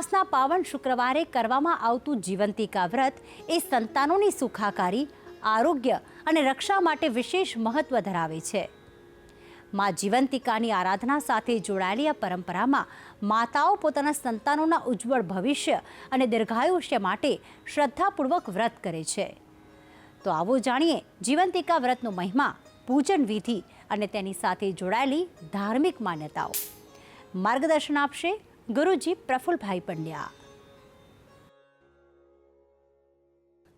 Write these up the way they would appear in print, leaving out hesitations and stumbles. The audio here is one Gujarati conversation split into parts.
માસના પાવન શુક્રવારે કરવામાં આવતું જીવંતિકા વ્રત એ સંતાનોની સુખાકારી, આરોગ્ય અને રક્ષા માટે વિશેષ મહત્વ ધરાવે છે. મા જીવંતિકાની આરાધના સાથે જોડાયેલી આ પરંપરામાં માતાઓ પોતાના સંતાનોના ઉજ્જવળ ભવિષ્ય અને દીર્ઘાયુષ્ય માટે શ્રદ્ધાપૂર્વક વ્રત કરે છે. તો આવો જાણીએ જીવંતિકા વ્રતનો મહિમા, પૂજન વિધિ અને તેની સાથે જોડાયેલી ધાર્મિક માન્યતાઓ. માર્ગદર્શન આપશે ગુરુજી પ્રફુલભાઈ પંડ્યા.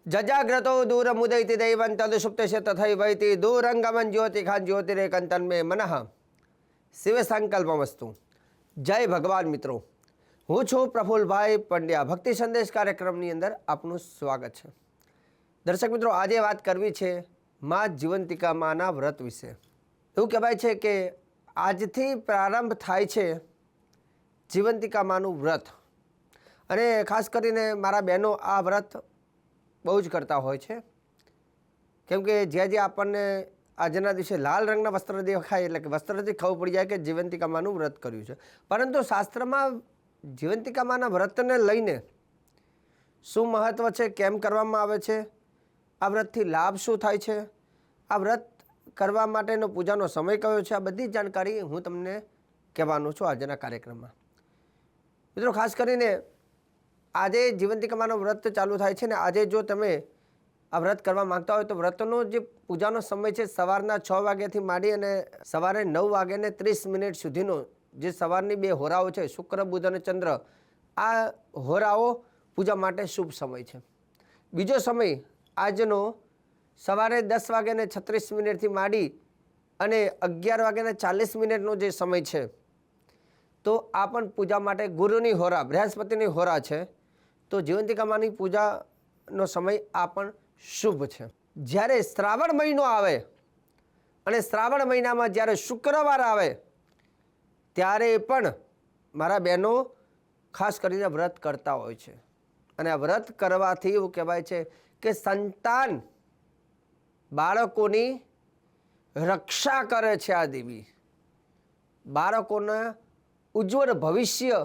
જજાગ્રતો દૂરમુદૈતિ દૈવં તદુષુપ્તસ્ય તથૈવૈતિ દૂરંગમન જ્યોતિખાન જ્યોતિરેકંતન્મે મનઃ શિવ સંકલ્પમસ્તુ. જય ભગવાન મિત્રો, હું છું પ્રફુલભાઈ પંડ્યા. ભક્તિ સંદેશ કાર્યક્રમની અંદર આપનું સ્વાગત છે. દર્શક મિત્રો, આજે વાત કરવી છે મા જીવંતિકા માના વ્રત વિશે. એવું કહેવાય છે કે આજથી પ્રારંભ થાય છે જીવંતિકા માનું વ્રત, અને ખાસ કરીને મારા બહેનો આ વ્રત બહુ જ કરતા હોય છે. કેમ કે જ્યાં જ્યાં આપણને આજના દિવસે લાલ રંગના વસ્ત્ર દેખાય એટલે કે વસ્ત્રથી ખબર પડી જાય કે જીવંતિકા માનું વ્રત કર્યું છે. પરંતુ શાસ્ત્રમાં જીવંતિકા માના વ્રતને લઈને શું મહત્ત્વ છે, કેમ કરવામાં આવે છે, આ વ્રતથી લાભ શું થાય છે, આ વ્રત કરવા માટેનો પૂજાનો સમય કયો છે, આ બધી જાણકારી હું તમને કહેવાનું છું આજના કાર્યક્રમમાં. મિત્રો, ખાસ કરીને આજે જીવંતિકા માનું વ્રત ચાલુ થાય છે ને આજે જો તમે આ વ્રત કરવા માગતા હોય તો વ્રતનો જે પૂજાનો સમય છે સવારના 6 વાગ્યાથી માંડી અને સવારે 9 વાગ્યાને 30 મિનિટ સુધીનો જે સવારની 2 હોરાઓ છે, શુક્ર, બુધ અને ચંદ્ર, આ હોરાઓ પૂજા માટે શુભ સમય છે. બીજો સમય આજનો સવારે 10 વાગ્યાને 36 મિનિટથી માંડી અને 11 વાગ્યાને 40 મિનિટનો જે સમય છે, તો આ પણ પૂજા માટે ગુરુની હોરા, બૃહસ્પતિની હોરા છે. તો જીવંતિકા માની પૂજાનો સમય આ પણ શુભ છે. જ્યારે શ્રાવણ મહિનો આવે અને શ્રાવણ મહિનામાં જ્યારે શુક્રવાર આવે ત્યારે પણ મારા બહેનો ખાસ કરીને વ્રત કરતા હોય છે. અને આ વ્રત કરવાથી એવું કહેવાય છે કે સંતાન, બાળકોની રક્ષા કરે છે આ દેવી, બાળકોના ઉજ્જવળ ભવિષ્ય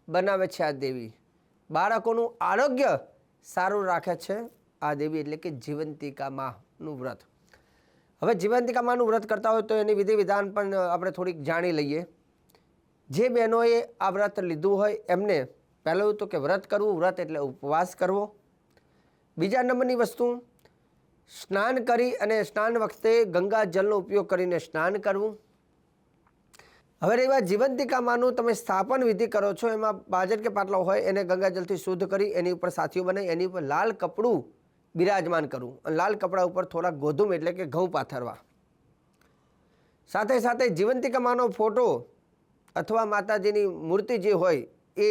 બનાવે છે આ દેવી, બાળકોનું આરોગ્ય સારું રાખે છે આ દેવી, એટલે કે જીવંતિકા માનું વ્રત. હવે જીવંતિકા માનું વ્રત કરતા હોય તો એની વિધિ વિધાન પણ આપણે થોડીક જાણી લઈએ. જે બહેનોએ આ વ્રત લીધું હોય એમને પહેલું તો કે વ્રત કરવું, વ્રત એટલે ઉપવાસ કરવો. બીજા નંબરની વસ્તુ, સ્નાન કરી અને સ્નાન વખતે ગંગા જળનો ઉપયોગ કરીને સ્નાન કરવું. હવે રહી વાત જીવંતિકા માનું તમે સ્થાપન વિધિ કરો છો, એમાં બાજર કે પાટલો હોય એને ગંગાજળથી શુદ્ધ કરી એની ઉપર સાથીઓ બનાવી એની ઉપર લાલ કપડું બિરાજમાન કરવું અને લાલ કપડા ઉપર થોડા ગોધુમ એટલે કે ઘઉં પાથરવા. સાથે સાથે જીવંતિકા માનો ફોટો અથવા માતાજીની મૂર્તિ જે હોય એ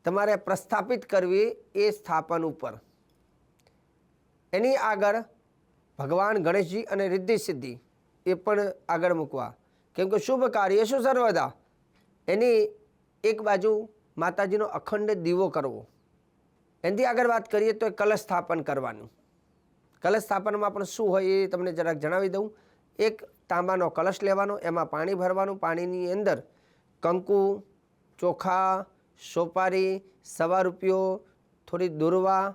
તમારે પ્રસ્થાપિત કરવી એ સ્થાપન ઉપર. એની આગળ ભગવાન ગણેશજી અને રિદ્ધિ સિદ્ધિ એ પણ આગળ મૂકવા. કેમ કે શુભ કાર્ય શું સર્વદા, એની એક બાજુ માતાજીનો અખંડ દીવો કરવો. એનાથી આગળ વાત કરીએ તો કલશ સ્થાપન કરવાનું. કલશ સ્થાપનમાં પણ શું હોય એ તમને જરાક જણાવી દઉં. એક તાંબાનો કલશ લેવાનો, એમાં પાણી ભરવાનું, પાણીની અંદર કંકુ, ચોખા, સોપારી, સવા રૂપિયો, થોડી દુર્વા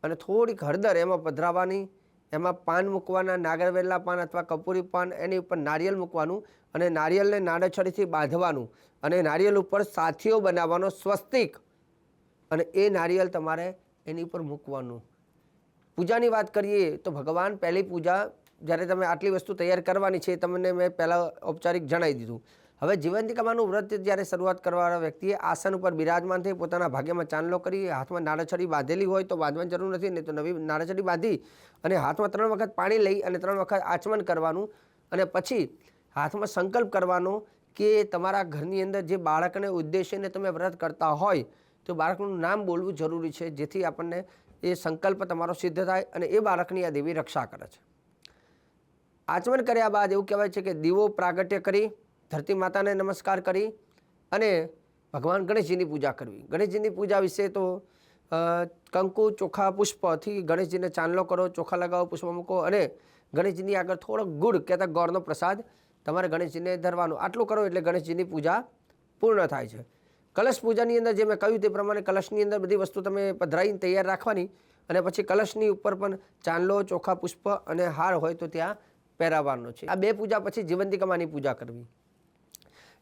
અને થોડીક હળદર એમાં પધરાવવાની. એમાં પાન મૂકવાના, નાગરવેલના પાન અથવા કપૂરી પાન, એની ઉપર નારિયેલ મૂકવાનું અને નારિયેલને નાડેછડીથી બાંધવાનું અને નારિયેલ ઉપર સાથીઓ બનાવવાનો, સ્વસ્તિક, અને એ નારિયેલ તમારે એની ઉપર મૂકવાનું. પૂજાની વાત કરીએ તો ભગવાન પહેલી પૂજા જ્યારે તમે આટલી વસ્તુ તૈયાર કરવાની છે એ તમને મેં પહેલાં ઔપચારિક જણાવી દીધું. હવે જીવંતિકા માનું વ્રત જ્યારે શરૂઆત કરવાવાળા વ્યક્તિએ આસન ઉપર બિરાજમાન થઈ પોતાના ભાગ્યમાં ચાંદલો કરી હાથમાં નાળછડી બાંધેલી હોય તો બાંધવાની જરૂર નથી, નહીં તો નવી નાળછડી બાંધી અને હાથમાં 3 વખત પાણી લઈ અને 3 વખત આચમન કરવાનું અને પછી હાથમાં સંકલ્પ કરવાનો કે તમારા ઘરની અંદર જે બાળકને ઉદ્દેશીને તમે વ્રત કરતા હોય તો બાળકનું નામ બોલવું જરૂરી છે, જેથી આપણને એ સંકલ્પ તમારો સિદ્ધ થાય અને એ બાળકની આ દેવી રક્ષા કરે છે. આચમન કર્યા બાદ એવું કહેવાય છે કે દીવો પ્રાગટ્ય કરી ધરતી માતાને નમસ્કાર કરી અને ભગવાન ગણેશજીની પૂજા કરવી. ગણેશજીની પૂજા વિશે તો કંકુ, ચોખા, પુષ્પથી ગણેશજીને ચાંદલો કરો, ચોખા લગાવો, પુષ્પ મૂકો અને ગણેશજીની આગળ થોડોક ગુડ કહેતા ગોળનો પ્રસાદ તમારે ગણેશજીને ધરવાનો. આટલું કરો એટલે ગણેશજીની પૂજા પૂર્ણ થાય છે. કલશ પૂજાની અંદર જે મેં કહ્યું તે પ્રમાણે કલશની અંદર બધી વસ્તુ તમે પધરાઈને તૈયાર રાખવાની અને પછી કલશની ઉપર પણ ચાંદલો, ચોખા, પુષ્પ અને હાર હોય તો ત્યાં પહેરાવવાનો છે. આ 2 પૂજા પછી જીવંતિકા માની પૂજા કરવી.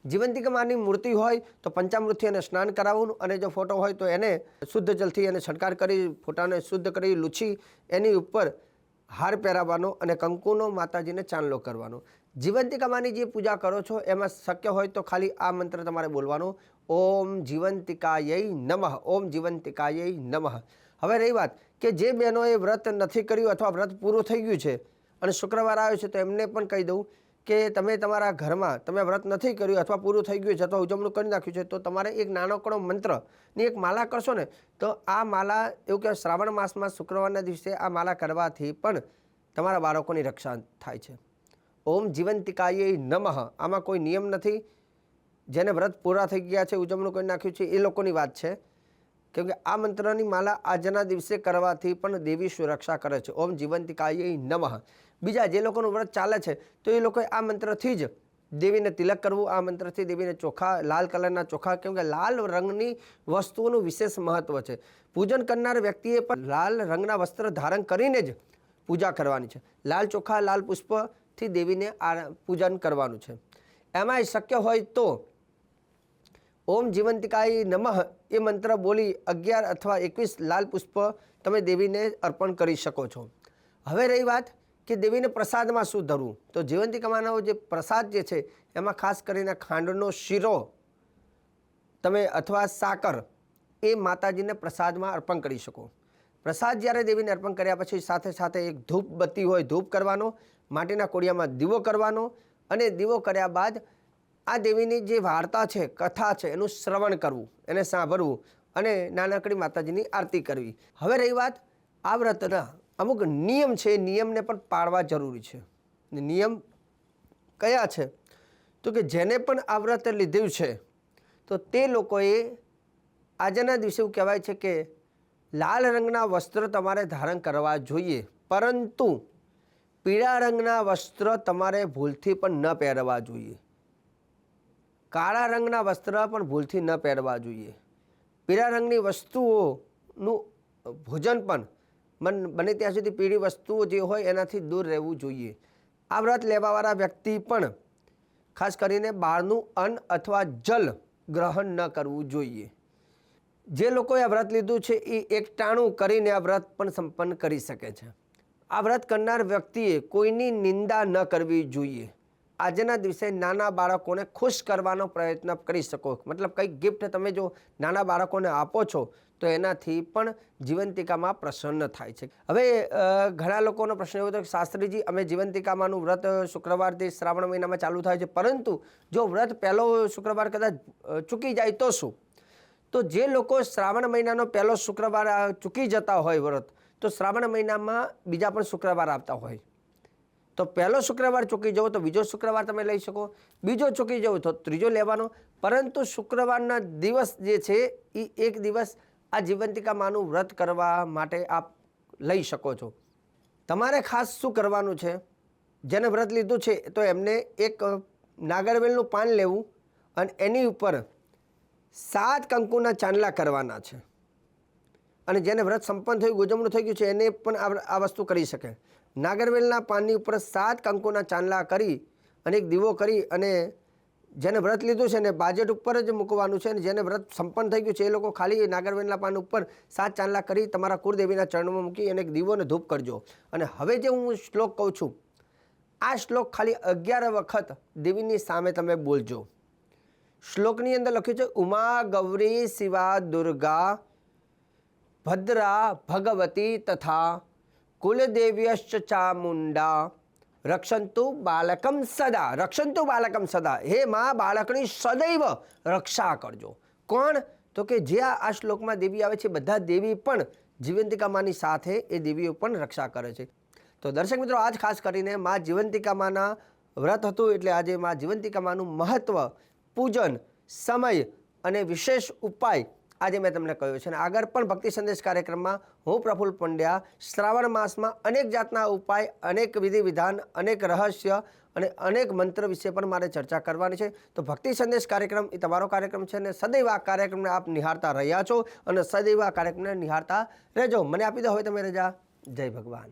જીવંતિકા માની મૂર્તિ હોય તો પંચામૃતથી એને સ્નાન કરાવવાનું અને જો ફોટો હોય તો એને શુદ્ધ જલથી એને છંટકાર કરી ફોટાને શુદ્ધ કરી લૂછી એની ઉપર હાર પહેરાવવાનો અને કંકુનો માતાજીને ચાંદલો કરવાનો. જીવંતિકા માની જે પૂજા કરો છો એમાં શક્ય હોય તો ખાલી આ મંત્ર તમારે બોલવાનો, ઓમ જીવંતિકાય નમઃ, ઓમ જીવંતિકાય નમઃ. હવે રહી વાત કે જે બહેનોએ વ્રત નથી કર્યું અથવા વ્રત પૂરું થઈ ગયું છે અને શુક્રવાર આવ્યો છે તો એમને પણ કહી દઉં કે તમે તમારા ઘરમાં તમે વ્રત નથી કર્યું અથવા પૂરું થઈ ગયું છે અથવા ઉજવણું કરી નાખ્યું છે તો તમારે એક નાનકડો મંત્રની એક માલા કરશો ને તો આ માલા એવું કે શ્રાવણ માસમાં શુક્રવારના દિવસે આ માલા કરવાથી પણ તમારા બાળકોની રક્ષા થાય છે. ઓમ જીવંતિકાય નમઃ. આમાં કોઈ નિયમ નથી. જેને વ્રત પૂરા થઈ ગયા છે, ઉજવણું કરી નાખ્યું છે એ લોકોની વાત છે, કેમકે આ મંત્રની માલા આજના દિવસે કરવાથી પણ દેવી સુરક્ષા કરે છે. ઓમ જીવંતિકાય નમઃ. બીજા જે લોકોનું વ્રત ચાલે છે તો એ લોકોએ આ મંત્રથી જ દેવીને તિલક કરવું, આ મંત્રથી દેવીને ચોખા, લાલ કલરના ચોખા, કેમકે લાલ રંગની વસ્તુઓનું વિશેષ મહત્વ છે. પૂજન કરનાર વ્યક્તિએ પણ લાલ રંગના વસ્ત્ર ધારણ કરીને જ પૂજા કરવાની છે. લાલ ચોખા, લાલ પુષ્પથી દેવીને આ પૂજન કરવાનું છે. એમાંય શક્ય હોય તો ઓમ જીવંતિકાય નમઃ એ મંત્ર બોલી 11 અથવા 21 લાલ પુષ્પ તમે દેવીને અર્પણ કરી શકો છો. હવે રહી વાત કે દેવીને પ્રસાદમાં શું ધરવું, તો જીવંતિકામાંનો જે પ્રસાદ જે છે એમાં ખાસ કરીને ખાંડનો શીરો તમે અથવા સાકર એ માતાજીને પ્રસાદમાં અર્પણ કરી શકો. પ્રસાદ જ્યારે દેવીને અર્પણ કર્યા પછી સાથે સાથે એક ધૂપ બત્તી હોય ધૂપ કરવાનો, માટીના કોડિયામાં દીવો કરવાનો અને દીવો કર્યા બાદ આ દેવીની જે વાર્તા છે, કથા છે એનું શ્રવણ કરવું, એને સાંભળવું અને નાનકડી માતાજીની આરતી કરવી. હવે રહી વાત આ વ્રતના અમુક નિયમ છે, નિયમને પણ પાળવા જરૂરી છે. નિયમ કયા છે તો કે જેને પણ આ વ્રત લીધું છે તો તે લોકોએ આજના દિવસે એવું કહેવાય છે કે લાલ રંગના વસ્ત્ર તમારે ધારણ કરવા જોઈએ, પરંતુ પીળા રંગના વસ્ત્ર તમારે ભૂલથી પણ ન પહેરવા જોઈએ. કાળા રંગના વસ્ત્ર પણ ભૂલથી ન પહેરવા જોઈએ. પીળા રંગની વસ્તુઓનું ભોજન પણ બને ત્યાં સુધી પીળી વસ્તુઓ જે હોય એનાથી દૂર રહેવું જોઈએ. આ વ્રત લેવાવાળા વ્યક્તિ પણ ખાસ કરીને બહારનું અન્ન અથવા જલ ગ્રહણ ન કરવું જોઈએ. જે લોકોએ આ વ્રત લીધું છે એ એકટાણું કરીને આ વ્રત પણ સંપન્ન કરી શકે છે. આ વ્રત કરનાર વ્યક્તિએ કોઈની નિંદા ન કરવી જોઈએ. આજના દિવસે નાના બાળકોને ખુશ કરવાનો પ્રયત્ન કરી શકો, મતલબ કંઈક ગિફ્ટ તમે જો નાના બાળકોને આપો છો તો એનાથી પણ જીવંતિકામાં પ્રસન્ન થાય છે. હવે ઘણા લોકોનો પ્રશ્ન એવો હતો કે શાસ્ત્રીજી અમે જીવંતિકામાંનું વ્રત શુક્રવારથી શ્રાવણ મહિનામાં ચાલુ થાય છે, પરંતુ જો વ્રત પહેલો શુક્રવાર કદાચ ચૂકી જાય તો શું? તો જે લોકો શ્રાવણ મહિનાનો પહેલો શુક્રવાર ચૂકી જતા હોય વ્રત, તો શ્રાવણ મહિનામાં બીજા પણ શુક્રવાર આવતા હોય, તો પહેલો શુક્રવાર ચૂકી જવો તો બીજો શુક્રવાર તમે લઈ શકો, બીજો ચૂકી જવો તો ત્રીજો લેવાનો, પરંતુ શુક્રવારના દિવસ જે છે એ એક દિવસ આ જીવંતિકા માનું વ્રત કરવા માટે આપ લઈ શકો છો. તમારે ખાસ શું કરવાનું છે, જેને વ્રત લીધું છે તો એમને એક નાગરવેલનું પાન લેવું અને એની ઉપર 7 કંકુના ચાંદલા કરવાના છે. અને જેને વ્રત સંપન્ન થયું, ગુજમણું થઈ ગયું છે એને પણ આ વસ્તુ કરી શકે. નાગરવેલના પાનની ઉપર 7 કંકુના ચાંદલા કરી અને એક દીવો કરી અને જેને વ્રત લીધું છે ને બાજેટ ઉપર જ મૂકવાનું છે. અને જેને વ્રત સંપન્ન થઈ ગયું છે એ લોકો ખાલી નાગરવેલના પાન ઉપર 7 ચાંદલા કરી તમારા કુળદેવીના ચરણમાં મૂકી અને એક દીવો અને ધૂપ કરજો. અને હવે જે હું શ્લોક કહું છું આ શ્લોક ખાલી 11 વખત દેવીની સામે તમે બોલજો. શ્લોકની અંદર લખ્યું છે ઉમા ગૌરી શિવા દુર્ગા ભદ્રા ભગવતી તથા કુલદેવ્યશ્ચ ચામુંડા રક્ષંતુ બાલકમ સદા. રક્ષંતુ બાલકમ સદા. હે માં, બાળકની સદૈવ રક્ષા કરજો. કોણ? તો કે જે આ શ્લોકમાં દેવી આવે છે બધા દેવી પણ જીવંતિકા માની સાથે એ દેવીઓ પણ રક્ષા કરે છે. તો દર્શક મિત્રો, આજ ખાસ કરીને માં જીવંતિકા માના વ્રત હતું, એટલે આજે માં જીવંતિકા માનું મહત્વ, પૂજન, સમય અને વિશેષ ઉપાય આજે મેં તમને કહ્યું છે. અને આગળ પણ ભક્તિ સંદેશ કાર્યક્રમમાં હું પ્રફુલ્લ પંડ્યા શ્રાવણ માસમાં અનેક જાતના ઉપાય, અનેક વિધિ વિધાન, અનેક રહસ્ય અને અનેક મંત્ર વિશે પણ મારે ચર્ચા કરવાની છે. તો ભક્તિ સંદેશ કાર્યક્રમ એ તમારો કાર્યક્રમ છે અને સદૈવ આ કાર્યક્રમને આપ નિહાળતા રહ્યા છો અને સદૈવ આ કાર્યક્રમને નિહાળતા રહેજો. મને આપી દો હવે તમે રજા. જય ભગવાન.